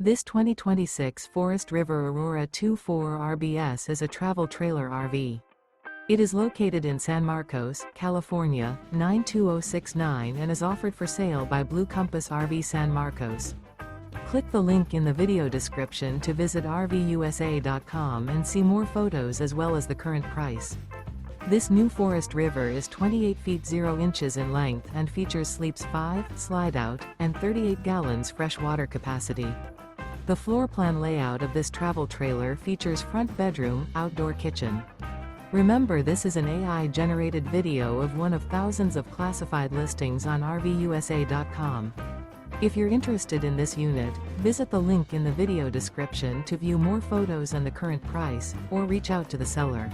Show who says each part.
Speaker 1: This 2026 Forest River Aurora 2.4 RBS is a travel trailer RV. It is located in San Marcos, California, 92069 and is offered for sale by Blue Compass RV San Marcos. Click the link in the video description to visit RVUSA.com and see more photos as well as the current price. This new Forest River is 28 feet 0 inches in length and features sleeps 5, slide-out, and 38 gallons fresh water capacity. The floor plan layout of this travel trailer features front bedroom, outdoor kitchen. Remember, this is an AI-generated video of one of thousands of classified listings on RVUSA.com. If you're interested in this unit, visit the link in the video description to view more photos and the current price, or reach out to the seller.